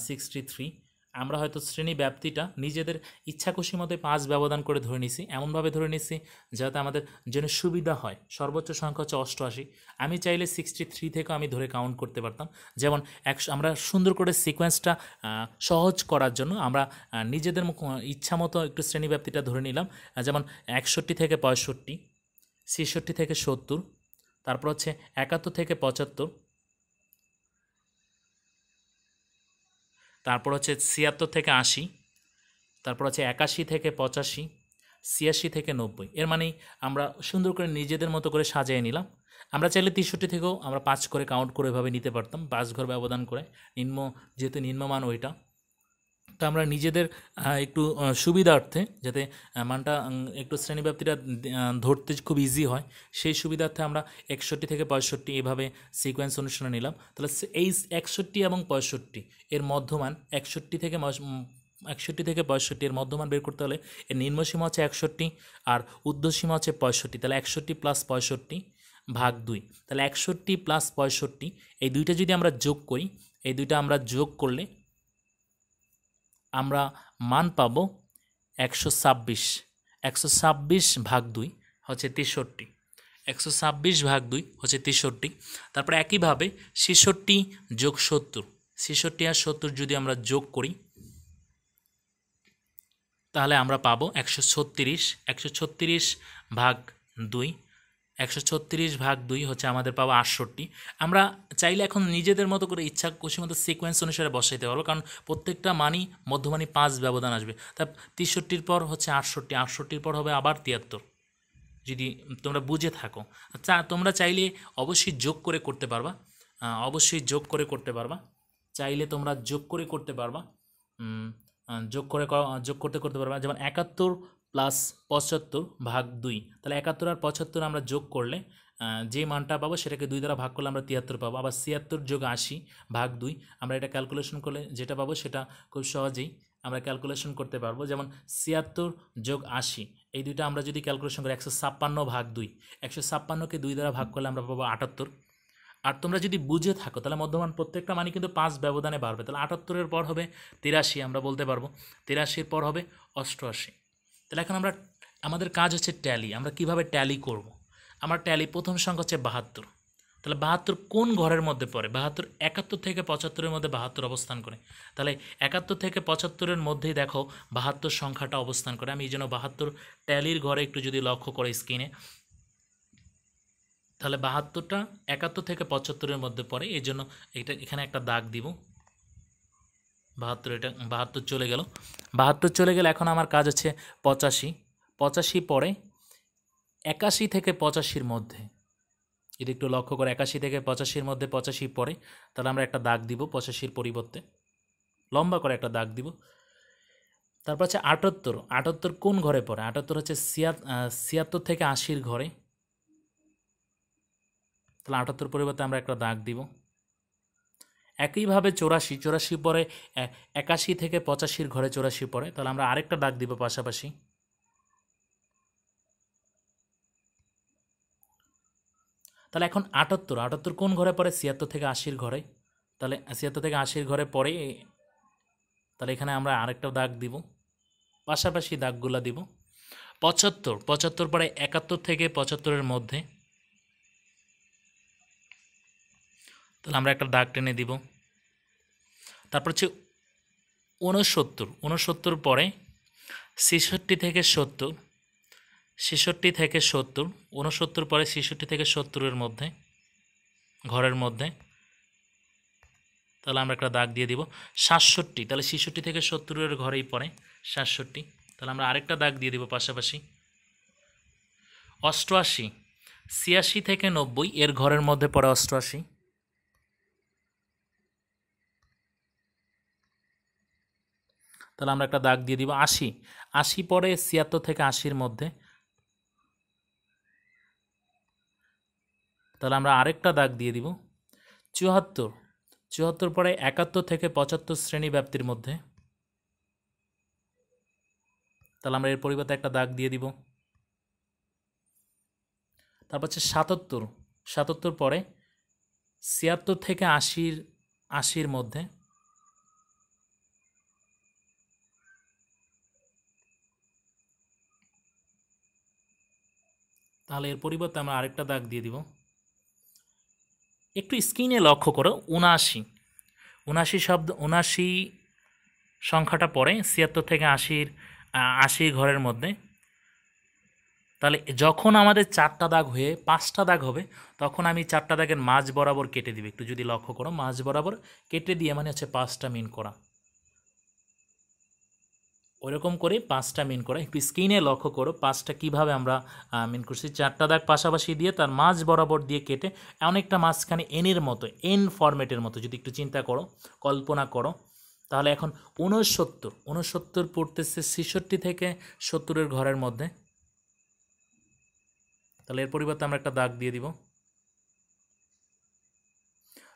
63, আমরা হয়তো শ্রেণী ব্যাপ্তিটা নিজেদের ইচ্ছা খুশি মতো 5 ব্যবধান করে ধরে নিছি, এমনভাবে ধরে নিছি যাতে আমাদের জন্য সুবিধা হয়। সর্বোচ্চ সংখ্যা হচ্ছে 88। আমি চাইলে 63 থেকেও আমি ধরে কাউন্ট করতে পারতাম। যেমন আমরা সুন্দর করে সিকোয়েন্সটা সহজ করার জন্য আমরা নিজেদের ইচ্ছা মতো একটু শ্রেণী ব্যাপ্তিটা ধরে নিলাম। যেমন 61 থেকে 65, 66 থেকে 70, তারপর হচ্ছে 71 থেকে 75, তারপর হচ্ছে 76 থেকে 80, তারপর হচ্ছে 81 থেকে 85, 86 থেকে 90। এর মানেই আমরা সুন্দর করে নিজেদের মতো করে সাজিয়ে নিলাম। আমরা চাইলে 63 থেকেও আমরা 5 করে কাউন্ট করে এভাবে নিতে পারতাম, 5 ঘর ব্যবধান করে, যেহেতু নিম্নমান ওইটা। তো আমরা নিজেদের একটু সুবিধার্থে, যাতে মানটা একটু শ্রেণীব্যাপ্তিটা ধরতে খুব ইজি হয়, সেই সুবিধার্থে আমরা 61 থেকে 65 এভাবে সিকোয়েন্স অনুসরণে নিলাম। তাহলে এই 61 এবং 65 এর মধ্যমান, 61 থেকে 65 এর মধ্যমান বের করতে হলে এর নিম্নসীমা হচ্ছে 61 আর ঊর্ধ্বসীমা হচ্ছে 65। তাহলে 61 + 65 ভাগ 2। তাহলে 61 + 65 এই দুইটা যদি আমরা যোগ করি, এই দুইটা আমরা যোগ করলে আমরা মান পাব 126। 126 ভাগ 2 হচ্ছে 63। 126 ভাগ 2 হচ্ছে 63। তারপরে একইভাবে 66 যোগ 70, 66 আর 70 যদি আমরা যোগ করি তাহলে আমরা পাবো 136। 136 ভাগ 2, 136 ভাগ 2 হচ্ছে আমাদের পাবো 68। আমরা চাইলে এখন নিজেদের মতো করে ইচ্ছা খুশি মতো সিকোয়েন্স অনুসারে বসাইতে পারবো, কারণ প্রত্যেকটা মানই মধ্যমানই 5 ব্যবধান আসবে। তা 63-র পর হচ্ছে 68, 68-র পর হবে আবার 73, যদি তোমরা বুঝে থাকো। তোমরা চাইলে অবশ্যই যোগ করে করতে পারবা, চাইলে তোমরা যোগ করে করতে পারবা, যোগ করতে পারবা। যেমন 71 + 75 ভাগ 2, তাহলে 71 আর 75 আমরা যোগ করলে যে মানটা পাবো সেটাকে 2 দ্বারা ভাগ করলে আমরা 73 পাবো। আবার 76 যোগ 80 ভাগ 2, আমরা এটা ক্যালকুলেশন করলে যেটা পাবো সেটা খুব সহজেই আমরা ক্যালকুলেশন করতে পারবো। যেমন 76 যোগ 80 এই দুইটা আমরা যদি ক্যালকুলেশন করি 156 ভাগ 2, 156কে 2 দ্বারা ভাগ করলে আমরা পাবো 78। আর তোমরা যদি বুঝে থাকো তাহলে মধ্যমান প্রত্যেকটা মানে কিন্তু 5 ব্যবধানে বাড়বে। তাহলে 78-এর পর হবে 83, আমরা বলতে পারবো 83-র পর হবে 88। তাহলে এখন আমাদের কাজ হচ্ছে ট্যালি। আমরা কিভাবে ট্যালি করব? আমার ট্যালি প্রথম সংখ্যা হচ্ছে 72। তাহলে 72 কোন ঘরের মধ্যে পড়ে? 72 71 থেকে 75-এর মধ্যে 72 অবস্থান করে। তাহলে 71 থেকে 75-এর মধ্যেই দেখো 72 সংখ্যাটা অবস্থান করে। আমি এই জন্য 72 ট্যালির ঘরে একটু যদি লক্ষ্য করে স্ক্রিনে, তাহলে 72টা 71 থেকে 75-এর মধ্যে পড়ে, এই জন্য এখানে একটা দাগ দিব। 72 চলে গেল। 72 চলে গেলে এখন আমার কাজ হচ্ছে 85। 85 পরে 81 থেকে 85-র মধ্যে, যদি একটু লক্ষ্য করে 81 থেকে 85-র মধ্যে 85 পরে, তাহলে আমরা একটা দাগ দিব 85-র পরিবর্তে, লম্বা করে একটা দাগ দিব। তারপর হচ্ছে 78। 78 কোন ঘরে পড়ে? 78 হচ্ছে 76 থেকে 80-র ঘরে, তাহলে 78 পরিবর্তে আমরা একটা দাগ দিব। একইভাবে 84 পরে 81 থেকে 85-র ঘরে 84 পড়ে, তাহলে আমরা আরেকটা দাগ দিব পাশাপাশি। তাহলে এখন 78 কোন ঘরে পড়ে? 76 থেকে 80-র ঘরে, তাহলে 76 থেকে 80-র ঘরে পড়ে, তাহলে এখানে আমরা আরেকটা দাগ দিব, পাশাপাশি দাগগুলা দিব। 75 পরে 71 থেকে 75-এর মধ্যে, তাহলে আমরা একটা দাগ টেনে দিব। তারপর হচ্ছে 69, 69 পরে 66 থেকে 70, 66 থেকে 70, 69 পরে 66 থেকে 70-এর মধ্যে, ঘরের মধ্যে, তাহলে আমরা একটা দাগ দিয়ে দিব। 67, তাহলে 66 থেকে 70-এর ঘরেই পড়ে 67, তাহলে আমরা আরেকটা দাগ দিয়ে দিব পাশাপাশি। 88, 86 থেকে 90 এর ঘরের মধ্যে পড়ে 88, তাহলে আমরা একটা দাগ দিয়ে দিব। 80, 80 পরে 76 থেকে 80-র মধ্যে, তাহলে আমরা আরেকটা দাগ দিয়ে দিব। 74, 74 পরে 71 থেকে 75 শ্রেণী ব্যাপ্তির মধ্যে, তাহলে আমরা এর পরিবর্তে একটা দাগ দিয়ে দিব। তারপর হচ্ছে 77, 77 পরে 76 থেকে 80-র মধ্যে, তাহলে এর পরিবর্তে আমরা আরেকটা দাগ দিয়ে দিব। একটু স্ক্রিনে লক্ষ্য করো, 79, 79 সংখ্যাটা পড়ে 76 থেকে 80 ঘরের মধ্যে, তাহলে যখন আমাদের 4টা দাগ হয়ে 5টা দাগ হবে তখন আমি 4টা দাগের মাঝ বরাবর কেটে দিব। একটু যদি লক্ষ্য করো, মাঝ বরাবর কেটে দিয়ে মানে হচ্ছে 5টা মিন করা, ওইরকম করে 5টা মিন করা। একটু স্ক্রিনে লক্ষ্য করো 5টা কীভাবে আমরা মিন করছি। 4টা দাগ পাশাপাশি দিয়ে তার মাঝ বরাবর দিয়ে কেটে অনেকটা মাঝখানে এনের মতো, এন ফরম্যাটের মতো যদি একটু চিন্তা করো, কল্পনা করো, তাহলে এখন 69, 69 পড়তেছে 66 থেকে 70-এর ঘরের মধ্যে, তাহলে এর পরিবর্তে আমরা একটা দাগ দিয়ে দিব।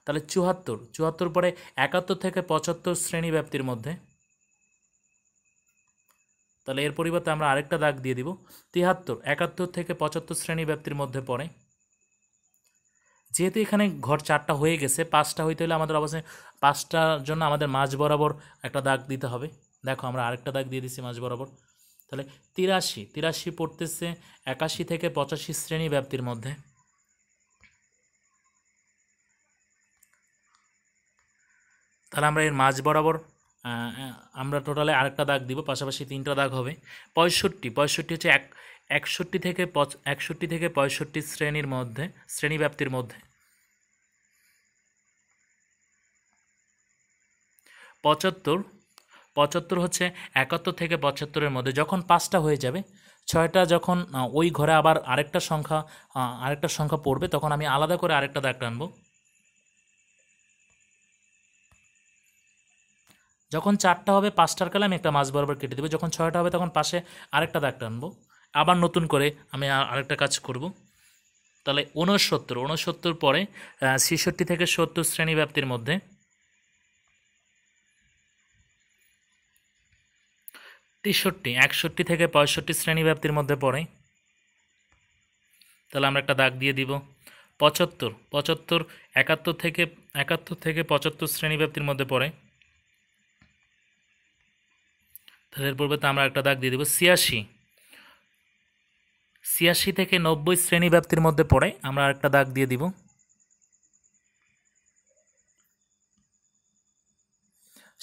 তাহলে 74, 74 পরে 71 থেকে 75 শ্রেণী ব্যাপ্তির মধ্যে, তাহলে এর পরিবর্তে আমরা আরেকটা দাগ দিয়ে দিব। 73, 71 থেকে 75 শ্রেণী ব্যাপ্তির মধ্যে পড়ে। যেহেতু এখানে ঘর 4টা হয়ে গেছে, 5টা হইতে হলে আমাদের অবশ্যই 5টার জন্য আমাদের মাঝ বরাবর একটা দাগ দিতে হবে। দেখো আমরা আরেকটা দাগ দিয়ে দিচ্ছি মাঝ বরাবর। তাহলে 83, 83 পড়তেছে 81 থেকে 85 শ্রেণী ব্যাপ্তির মধ্যে, তাহলে আমরা এর মাঝ বরাবর আমরা টোটালে আরেকটা দাগ দিব, পাশাপাশি 3টা দাগ হবে। 65, 65 হচ্ছে 61 থেকে 65 শ্রেণীর মধ্যে, শ্রেণী ব্যাপ্তির মধ্যে। 75, 75 হচ্ছে 71 থেকে 75-এর মধ্যে। যখন 5টা হয়ে যাবে, 6টা যখন ওই ঘরে আবার আরেকটা সংখ্যা পড়বে, তখন আমি আলাদা করে আরেকটা দাগ টানবো। যখন 4টা হবে 5টার কালে আমি একটা মাঝ বরাবর কেটে দেবো, যখন 6টা হবে তখন পাশে আরেকটা দাগ টানবো, আবার নতুন করে আমি আরেকটা কাজ করব। তাহলে 69, 69 পরে 66 থেকে 70 শ্রেণী ব্যাপ্তির মধ্যে, 63, 61 থেকে 65 শ্রেণী ব্যাপ্তির মধ্যে পড়ে, তাহলে আমরা একটা দাগ দিয়ে দিব। 75, 75 71 থেকে 75 শ্রেণী ব্যাপ্তির মধ্যে পড়ে, তাহলে এর পূর্বে আমরা একটা দাগ দিয়ে দিব। 86, 86 থেকে 90 শ্রেণী ব্যাপ্তির মধ্যে পড়ে, আমরা একটা দাগ দিয়ে দিব।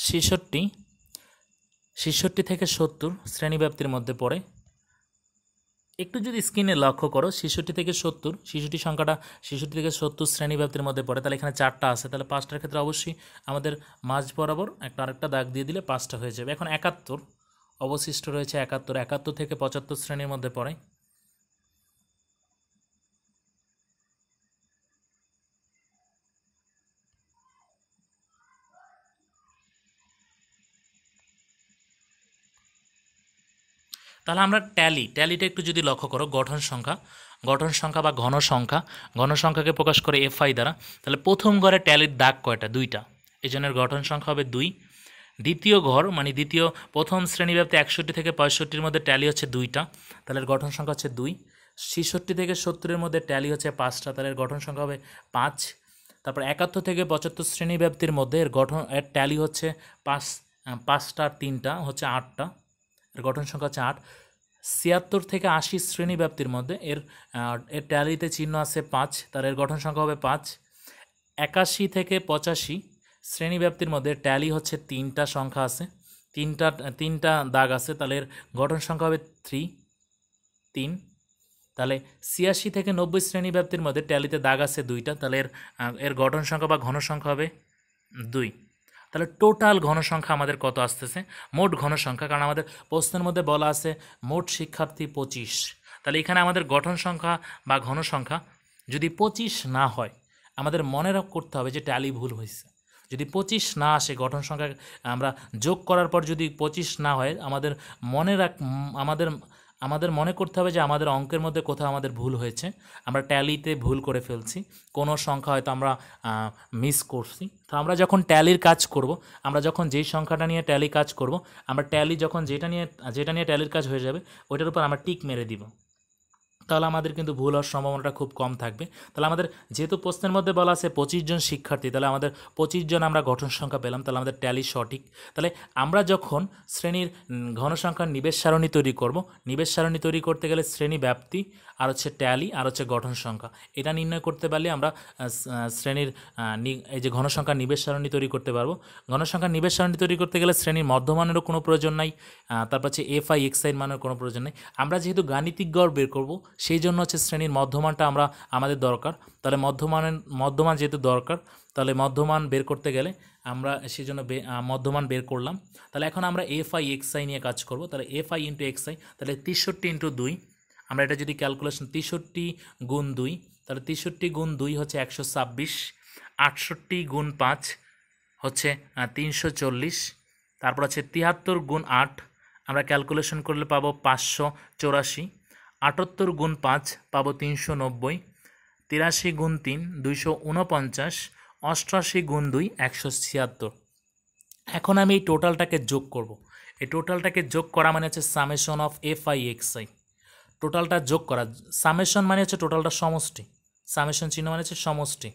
66, 66 থেকে 70 শ্রেণী ব্যাপ্তির মধ্যে পড়ে। একটু যদি স্ক্রিনে লক্ষ্য করো, 66 থেকে 70, 66 সংখ্যাটা 66 থেকে 70 শ্রেণী ব্যাপ্তির মধ্যে পড়ে, তাহলে এখানে 4টা আছে, তাহলে 5টার ক্ষেত্রে অবশ্যই আমাদের মাঝ বরাবর আরেকটা দাগ দিয়ে দিলে 5টা হয়ে যাবে। এখন 71 অবশিষ্ট রয়েছে, 71, 71 থেকে 75 শ্রেণীর মধ্যে পড়ে। তাহলে আমরা ট্যালিটা একটু যদি লক্ষ্য করো, গঠন সংখ্যা বা ঘন সংখ্যাকে প্রকাশ করে FI দ্বারা, তাহলে প্রথম ঘরে ট্যালির দাগ কয়টা? 2টা, এই জন্য ঘটন সংখ্যা হবে 2। দ্বিতীয় ঘর মানে প্রথম শ্রেণীব্যাপ্তি 61 থেকে 65-র মধ্যে ট্যালি হচ্ছে 2টা, তাহলে গঠন সংখ্যা হচ্ছে 2। 66 থেকে 70-এর মধ্যে ট্যালি হচ্ছে 5টা, তাহলে গঠন সংখ্যা হবে 5। তারপর 71 থেকে 75 শ্রেণীব্যাপ্তির মধ্যে এর ট্যালি হচ্ছে 5টা, 3টা হচ্ছে 8টা, এর গঠন সংখ্যা হচ্ছে 8। 76 থেকে 80 শ্রেণী ব্যাপ্তির মধ্যে এর ট্যালিতে চিহ্ন আছে 5, তার এর গঠন সংখ্যা হবে 5। 81 থেকে 85 শ্রেণীব্যাপ্তির মধ্যে ট্যালি হচ্ছে 3টা সংখ্যা আছে, তিনটা দাগ আছে, তাহলে এর গঠন সংখ্যা হবে 3। তাহলে 86 থেকে 90 শ্রেণীব্যাপ্তির মধ্যে ট্যালিতে দাগ আছে 2টা, তাহলে এর গঠন সংখ্যা বা ঘন সংখ্যা হবে 2। তাহলে টোটাল ঘনসংখ্যা আমাদের কত আসতেছে, মোট ঘনসংখ্যা, কারণ আমাদের প্রশ্নের মধ্যে বলা আছে মোট শিক্ষার্থী 25। তাহলে এখানে আমাদের গঠন সংখ্যা বা ঘনসংখ্যা যদি 25 না হয়, আমাদের মনে করতে হবে যে ট্যালি ভুল হয়েছে। যদি 25 না আসে, গঠন সংখ্যা আমরা যোগ করার পর যদি 25 না হয়, আমাদের আমাদের মনে করতে হবে যে আমাদের অঙ্কের মধ্যে কোথাও আমাদের ভুল হয়েছে, আমরা ট্যালিতে ভুল করে ফেলছি, কোনো সংখ্যা হয়তো আমরা মিস করছি। তো আমরা যখন ট্যালির কাজ করব, আমরা যখন যেই সংখ্যাটা নিয়ে ট্যালি কাজ করব, আমরা ট্যালি যখন যেটা নিয়ে ট্যালির কাজ হয়ে যাবে, ওইটার উপর আমরা টিক মেরে দিব, তাহলে আমাদের কিন্তু ভুল হওয়ার সম্ভাবনাটা খুব কম থাকবে। তাহলে আমাদের যেহেতু প্রশ্নের মধ্যে বলা আছে 25 জন শিক্ষার্থী, তাহলে আমাদের 25 জন আমরা গঠন সংখ্যা পেলাম, তাহলে আমাদের ট্যালি সঠিক। তাহলে আমরা যখন শ্রেণীর ঘনসংখ্যার নিবেশ সারণী তৈরি করব, নিবেশ সারণী তৈরি করতে গেলে শ্রেণী ব্যাপ্তি আর হচ্ছে ট্যালি আর হচ্ছে গঠন সংখ্যা, এটা নির্ণয় করতে পারলে আমরা শ্রেণীর এই যে ঘনসংখ্যার নিবেশ সারণী তৈরি করতে পারবো। ঘনসংখ্যার নিবেশ সারণী তৈরি করতে গেলে শ্রেণীর মধ্যমানেরও কোনো প্রয়োজন নাই, তারপর হচ্ছে FI XI মানের কোনো প্রয়োজন নেই। আমরা যেহেতু গাণিতিক গড় বের করব, সেই জন্য হচ্ছে শ্রেণীর মধ্যমানটা আমাদের দরকার। তাহলে মধ্যমান যেহেতু দরকার, তাহলে মধ্যমান বের করতে গেলে আমরা সেই জন্য মধ্যমান বের করলাম। তাহলে এখন আমরা FI XI নিয়ে কাজ করব। তাহলে FI ইন্টু XI, তাহলে 63 ইন্টু 2, আমরা এটা যদি ক্যালকুলেশন 63 গুণ 2, তাহলে 63 গুণ 2 হচ্ছে 126, 68 গুণ 5 হচ্ছে 340, তারপর হচ্ছে 73 গুণ 8, আমরা ক্যালকুলেশন করলে পাবো 584, 78 গুণ 5 পাবো 390, 83 গুণ 3 249, 88 গুণ 2 176। এখন আমি এই টোটালটাকে যোগ করব। এই টোটালটাকে যোগ করা মানে হচ্ছে সামেশন অফ FI XI, টোটালটা যোগ করা। সামেশন মানে হচ্ছে টোটালটা সমষ্টি, সামেশন চিহ্ন মানে হচ্ছে সমষ্টি।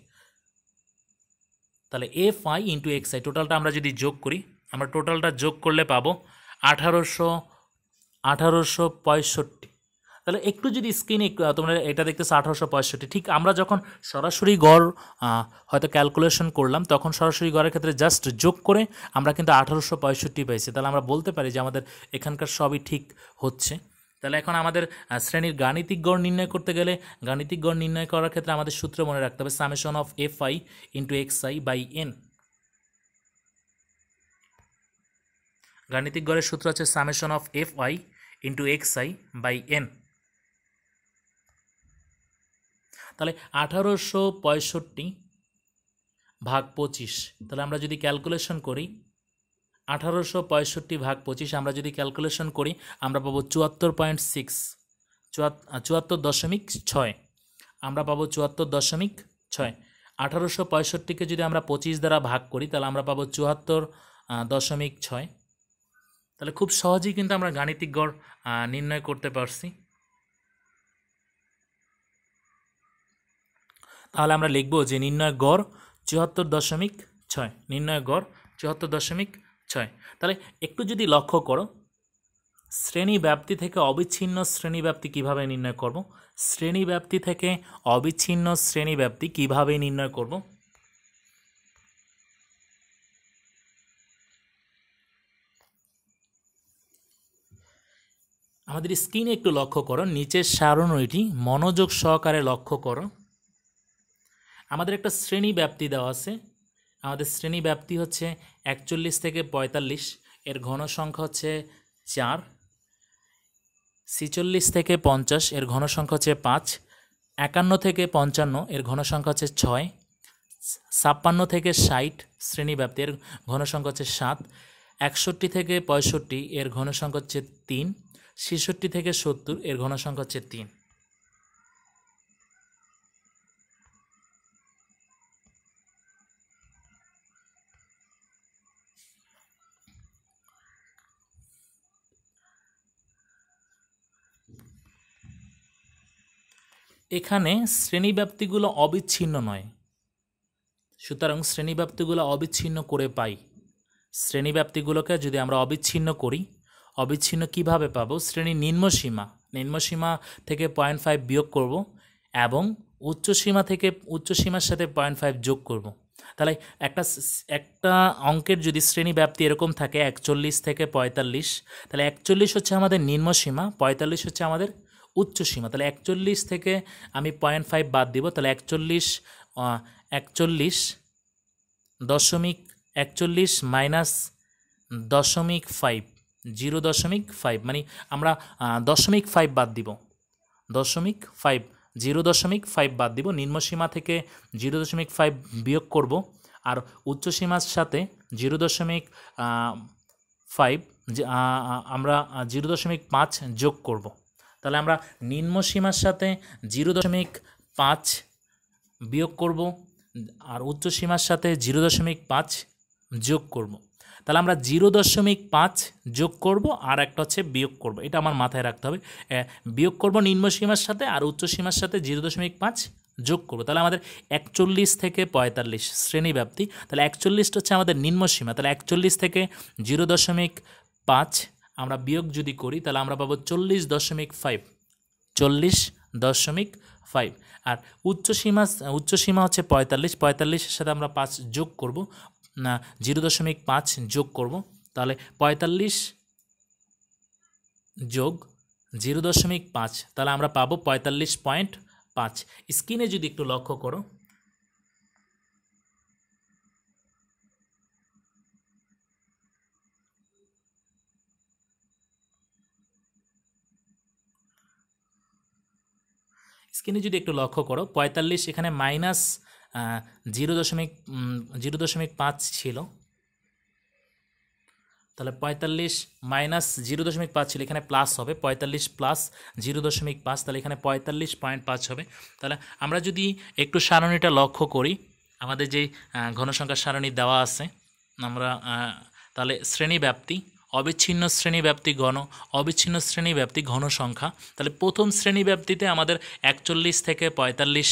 তাহলে FI ইন্টু XI, টোটালটা আমরা যদি যোগ করি, আমরা টোটালটা যোগ করলে পাবো 1865। তাহলে একটু যদি স্ক্রিনে তোমরা এটা দেখতেছো 1865, ঠিক আমরা যখন সরাসরি গড় হয়তো ক্যালকুলেশন করলাম, তখন সরাসরি গড়ের ক্ষেত্রে জাস্ট যোগ করে আমরা কিন্তু 1865 পাইছি। তাহলে আমরা বলতে পারি যে আমাদের এখানকার সবই ঠিক হচ্ছে। তাহলে এখন আমাদের শ্রেণীর গাণিতিক গড় নির্ণয় করতে গেলে, গাণিতিক গড় নির্ণয় করার ক্ষেত্রে আমাদের সূত্র মনে রাখতে হবে summation of FI into XI by N। গাণিতিক গড়ের সূত্র হচ্ছে summation of FI into XI by N। তাহলে 1865 ভাগ 25, তাহলে আমরা যদি ক্যালকুলেশন করি 1865 ভাগ 25 আমরা যদি ক্যালকুলেশন করি, আমরা পাবো 74.6, 74.6, আমরা পাবো 74.6। 1865কে যদি আমরা 25 দ্বারা ভাগ করি, তাহলে আমরা পাবো 74.6। তাহলে খুব সহজেই কিন্তু আমরা গাণিতিক গড় নির্ণয় করতে পারছি। তাহলে আমরা লিখব যে নির্ণয় গড় 74.6, নির্ণয় গড় 74.6। তাহলে একটু যদি লক্ষ্য করো, শ্রেণী ব্যাপ্তি থেকে অবিচ্ছিন্ন শ্রেণী ব্যাপ্তি কীভাবে নির্ণয় করব, শ্রেণী ব্যাপ্তি থেকে অবিচ্ছিন্ন শ্রেণী ব্যাপ্তি কীভাবে নির্ণয় করব। আমাদের স্ক্রিনে একটু লক্ষ্য করো, নিচের সারণীটি মনোযোগ সহকারে লক্ষ্য করো। আমাদের একটা শ্রেণী ব্যাপ্তি দেওয়া আছে, আমাদের শ্রেণী ব্যাপ্তি হচ্ছে 41 থেকে 45, এর ঘন সংখ্যা হচ্ছে 4। 46 থেকে 50, এর ঘন সংখ্যা হচ্ছে 5। 51 থেকে 55, এর ঘন সংখ্যা হচ্ছে 6। 56 থেকে 60 শ্রেণী ব্যাপ্তি, এর ঘন সংখ্যা হচ্ছে 7। 61 থেকে 65, এর ঘন সংখ্যা হচ্ছে 3। 66 থেকে 70, এর ঘন সংখ্যা হচ্ছে 3। এখানে শ্রেণীব্যাপ্তিগুলো অবিচ্ছিন্ন নয়, সুতরাং শ্রেণীব্যাপ্তিগুলো অবিচ্ছিন্ন করে পাই। শ্রেণীব্যাপ্তিগুলোকে যদি আমরা অবিচ্ছিন্ন করি, অবিচ্ছিন্ন কিভাবে পাবো, শ্রেণীর নিম্নসীমা থেকে 0.5 বিয়োগ করব এবং উচ্চ সীমা থেকে উচ্চ সীমার সাথে 0.5 যোগ করব। তাহলে একটা অঙ্কের যদি শ্রেণী ব্যাপ্তি এরকম থাকে 41 থেকে 45, তাহলে 41 হচ্ছে আমাদের নিম্ন সীমা, 45 হচ্ছে আমাদের উচ্চ সীমা। তাহলে 41 থেকে আমি 0.5 বাদ দিব, তাহলে 41 মাইনাস 0.5, 0.5 মানে আমরা 0.5 বাদ দিব, 0.5 0.5 বাদ দিব। নিম্ন সীমা থেকে 0.5 বিয়োগ করব, আর উচ্চ সীমার সাথে 0.5 আমরা 0.5 যোগ করব। তাহলে আমরা নিম্ন সীমার সাথে 0.5 বিয়োগ করব আর উচ্চ সীমার সাথে 0.5 যোগ করব। তাহলে আমরা 0.5 যোগ করব আর একটা হচ্ছে বিয়োগ করব, এটা আমার মাথায় রাখতে হবে। বিয়োগ করব নিম্ন সীমার সাথে আর উচ্চ সীমার সাথে 0.5 যোগ করব। তাহলে আমাদের 41 থেকে 45 শ্রেণীব্যাপ্তি। তাহলে 41 হচ্ছে আমাদের নিম্ন সীমা। তাহলে 41 থেকে 0.5 আমরা বিয়োগ যদি করি তাহলে আমরা পাবো 40.5, 40.5। আর উচ্চ সীমা হচ্ছে 45, 45-এর সাথে আমরা 5 যোগ করব, 0.5 যোগ করব। তাহলে 45 যোগ 0.5, তাহলে আমরা পাবো 45.5। স্ক্রিনে যদি একটু লক্ষ্য করো, স্ক্রিনে যদি একটু লক্ষ্য করো 45 এখানে মাইনাস 0.5 ছিল, তাহলে 45 মাইনাস 0.5 ছিল, এখানে প্লাস হবে 45 প্লাস 0.5, তাহলে এখানে 45.5 হবে। তাহলে আমরা যদি একটু সারণীটা লক্ষ্য করি, আমাদের যেই ঘনসংখ্যার সারণী দেওয়া আছে, আমরা তাহলে শ্রেণীব্যাপ্তি, অবিচ্ছিন্ন শ্রেণীব্যাপ্তি ঘন, অবিচ্ছিন্ন শ্রেণীব্যাপ্তি ঘন সংখ্যা। তাহলে প্রথম শ্রেণীব্যাপ্তিতে আমাদের 41 থেকে 45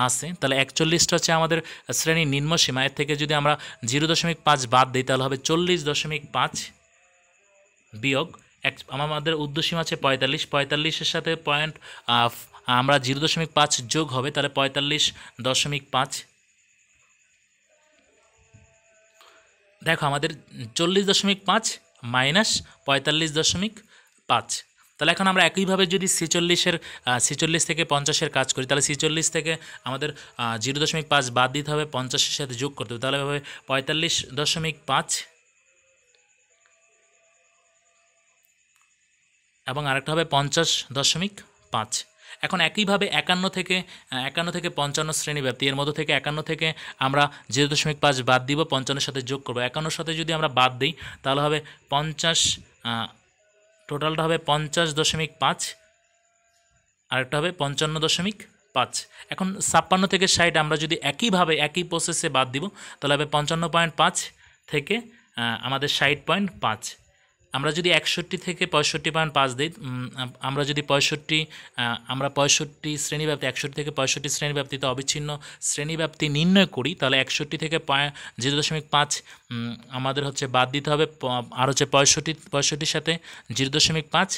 আছে, তাহলে 41টা হচ্ছে আমাদের শ্রেণীর নিম্ন সীমা। এর থেকে যদি আমরা 0.5 বাদ দিই তাহলে হবে 40.5 বিয়োগ আমাদের উর্ধ্বসীমা আছে 45, 45-এর সাথে আমরা 0.5 যোগ হবে, তাহলে 45.5। দেখো আমাদের 40.5 মাইনাস 45.5। তাহলে এখন আমরা একইভাবে যদি 46 থেকে 50-এর কাজ করি, তাহলে 46 থেকে আমাদের 0.5 বাদ দিতে হবে, 50-এর সাথে যোগ করতে হবে, তাহলে হবে 45.5 এবং আরেকটা হবে 50.5। এখন একইভাবে 51 থেকে 55 শ্রেণীব্যাপ্তি, এর মধ্যে থেকে 51 থেকে আমরা 0.5 বাদ দিব, 55-এর সাথে যোগ করবো। 51-এর সাথে যদি আমরা বাদ দিই তাহলে হবে 50, টোটালটা হবে 50.5, আরেকটা হবে 55.5। এখন 56 থেকে 60 আমরা যদি একইভাবে একই প্রসেসে বাদ দিব তাহলে হবে 55.5 থেকে আমাদের 60.5। আমরা যদি 61 থেকে 65.5 দিই, আমরা যদি 65 শ্রেণীব্যাপ্তি, 61 থেকে 65 শ্রেণীব্যাপ্তিতে অবিচ্ছিন্ন শ্রেণীব্যাপ্তি নির্ণয় করি, তাহলে 61 থেকে 0.5 আমাদের হচ্ছে বাদ দিতে হবে, আর হচ্ছে 65-র সাথে 0.5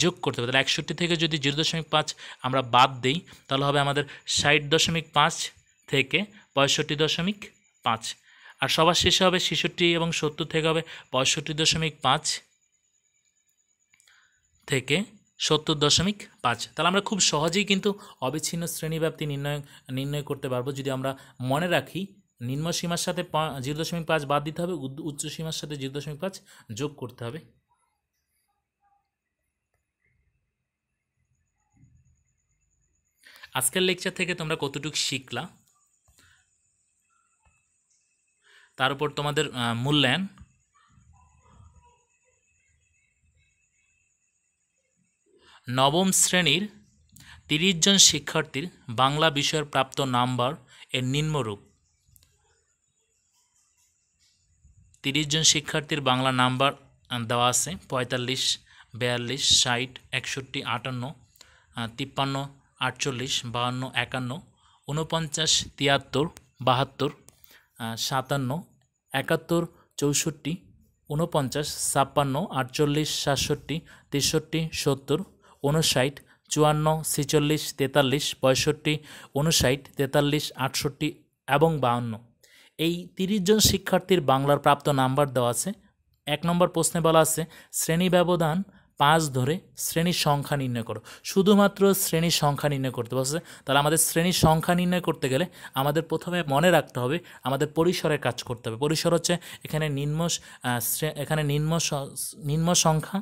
যোগ করতে হবে। তাহলে 61 থেকে যদি 0.5 আমরা বাদ দিই তাহলে হবে আমাদের 60.5 থেকে 65.5। আর সবার শেষে হবে 66 এবং 70 থেকে হবে 65.5 থেকে 70.5। তাহলে আমরা খুব সহজেই কিন্তু অবিচ্ছিন্ন শ্রেণীব্যাপ্তি নির্ণয় করতে পারবো যদি আমরা মনে রাখি নিম্ন সীমার সাথে 0.5 বাদ দিতে হবে, উচ্চ সীমার সাথে 0.5 যোগ করতে হবে। আজকের লেকচার থেকে তোমরা কতটুকু শিখলা তার উপর তোমাদের মূল্যায়ন। নবম শ্রেণীর 30 জন শিক্ষার্থীর বাংলা বিষয়ের প্রাপ্ত নাম্বার এর নিম্নরূপ। 30 জন শিক্ষার্থীর বাংলা নাম্বার দেওয়া আছে 45, 42, 60, 61, 58, 53, 48, 52, 51, 49, 73, 72, 57, 71, 64, 49, 56, 48, 67, 63, 70, 59, 54, 46, 43, 65, 59, 43, 68 এবং 52। এই 30 জন শিক্ষার্থীর বাংলার প্রাপ্ত নাম্বার দেওয়া আছে। 1 নম্বর প্রশ্নে বলা আছে শ্রেণী ব্যবধান 5 ধরে শ্রেণীর সংখ্যা নির্ণয় করো। শুধুমাত্র শ্রেণীর সংখ্যা নির্ণয় করতে বলছে। তাহলে আমাদের শ্রেণীর সংখ্যা নির্ণয় করতে গেলে আমাদের প্রথমে মনে রাখতে হবে আমাদের পরিসরের কাজ করতে হবে। পরিসর হচ্ছে এখানে নিম্ন সংখ্যা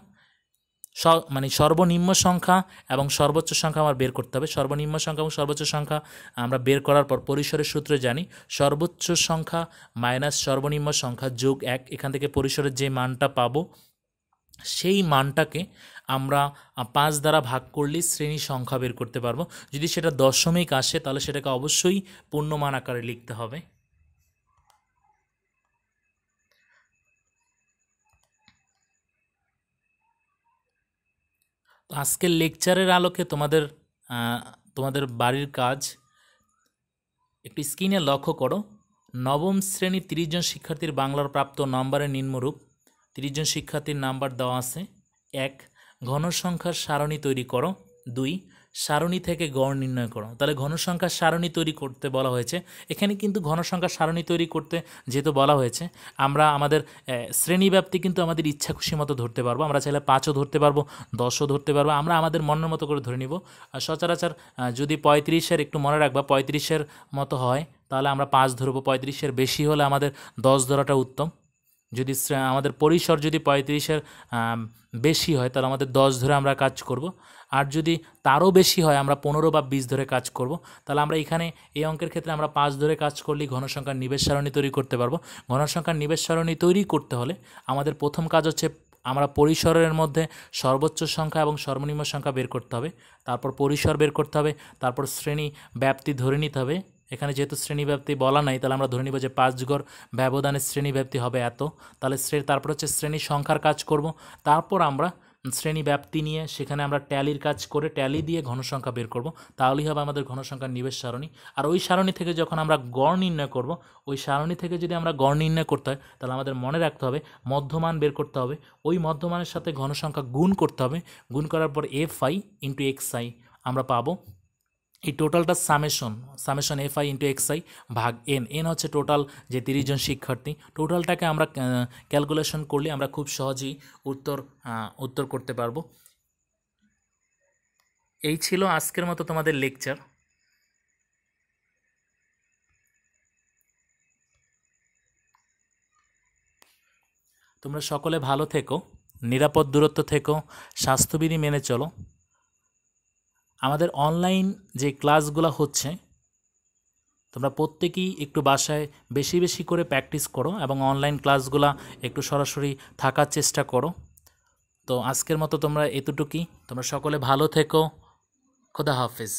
মানে সর্বনিম্ন সংখ্যা এবং সর্বোচ্চ সংখ্যা আমার বের করতে হবে। সর্বনিম্ন সংখ্যা এবং সর্বোচ্চ সংখ্যা আমরা বের করার পর পরিসরের সূত্রে জানি সর্বোচ্চ সংখ্যা মাইনাস সর্বনিম্ন সংখ্যা যোগ 1। এখান থেকে পরিসরের যে মানটা পাবো সেই মানটাকে আমরা 5 দ্বারা ভাগ করলেই শ্রেণী সংখ্যা বের করতে পারবো। যদি সেটা দশমিক আসে তাহলে সেটাকে অবশ্যই পূর্ণমান আকারে লিখতে হবে। তো আজকের লেকচারের আলোকে তোমাদের বাড়ির কাজ একটি স্ক্রিনে লক্ষ্য করো। নবম শ্রেণীর 30 জন শিক্ষার্থীর বাংলার প্রাপ্ত নম্বরের নিম্নরূপ। 30 জন শিক্ষার্থীর নাম্বার দেওয়া আছে। 1, ঘনসংখ্যার সারণী তৈরি করো। 2, সারণী থেকে গড় নির্ণয় করো। তাহলে ঘনসংখ্যার সারণী তৈরি করতে বলা হয়েছে। এখানে কিন্তু ঘনসংখ্যার সারণী তৈরি করতে যেহেতু বলা হয়েছে আমরা আমাদের শ্রেণীব্যাপ্তি কিন্তু আমাদের ইচ্ছা খুশি মতো ধরতে পারবো। আমরা চাইলে 5ও ধরতে পারবো, 10ও ধরতে পারবো, আমরা আমাদের মনের মতো করে ধরে নিব। সচরাচর যদি 35-এর একটু মনে রাখবা 35-এর মতো হয় তাহলে আমরা 5 ধরবো। 35-এর বেশি হলে আমাদের 10 ধরাটা উত্তম। যদি আমাদের পরিসর যদি 35-এর বেশি হয় তাহলে আমাদের 10 ধরে আমরা কাজ করব। আর যদি তারও বেশি হয় আমরা 15 বা 20 ধরে কাজ করব। তাহলে আমরা এখানে এই অঙ্কের ক্ষেত্রে আমরা 5 ধরে কাজ করলেই ঘনসংখ্যার নিবেশ সারণী তৈরি করতে পারবো। ঘনসংখ্যার নিবেশ সারণী তৈরি করতে হলে আমাদের প্রথম কাজ হচ্ছে আমরা পরিসরের মধ্যে সর্বোচ্চ সংখ্যা এবং সর্বনিম্ন সংখ্যা বের করতে হবে। তারপর পরিসর বের করতে হবে। তারপর শ্রেণী ব্যাপ্তি ধরে নিতে হবে। এখানে যেহেতু শ্রেণীব্যাপ্তি বলা নাই তাহলে আমরা ধরে নিব যে 5 গড় ব্যবধানের শ্রেণীব্যাপ্তি হবে এত। তাহলে তারপর হচ্ছে শ্রেণী সংখ্যার কাজ করব। তারপর আমরা শ্রেণী ব্যাপ্তি নিয়ে সেখানে আমরা ট্যালির কাজ করে ট্যালি দিয়ে ঘনসংখ্যা বের করব। তাহলেই হবে আমাদের ঘনসংখ্যার নিবেশ সারণী। আর ওই সারণী থেকে যখন আমরা গড় নির্ণয় করব, ওই সারণী থেকে যদি আমরা গড় নির্ণয় করতে হয় তাহলে আমাদের মনে রাখতে হবে মধ্যমান বের করতে হবে। ওই মধ্যমানের সাথে ঘনসংখ্যা গুণ করতে হবে। গুণ করার পর FI ইন্টু XI আমরা পাবো। এই টোটালটা সামেশন FI ইন্টু XI ভাগ N হচ্ছে টোটাল যে 30 জন শিক্ষার্থী। টোটালটাকে আমরা ক্যালকুলেশন করলে আমরা খুব সহজেই উত্তর করতে পারবো। এই ছিল আজকের মতো তোমাদের লেকচার। তোমরা সকলে ভালো থেকো, নিরাপদ দূরত্ব থেকো, স্বাস্থ্যবিধি মেনে চলো। আমাদের অনলাইন যে ক্লাসগুলো হচ্ছে তোমরা প্রত্যেকেই একটু বাসায় বেশি বেশি করে প্র্যাকটিস করো এবং অনলাইন ক্লাসগুলো একটু সরাসরি থাকার চেষ্টা করো। তো আজকের মতো তোমরা এতটুকুই। তোমরা সকলে ভালো থেকো। খোদা হাফেজ।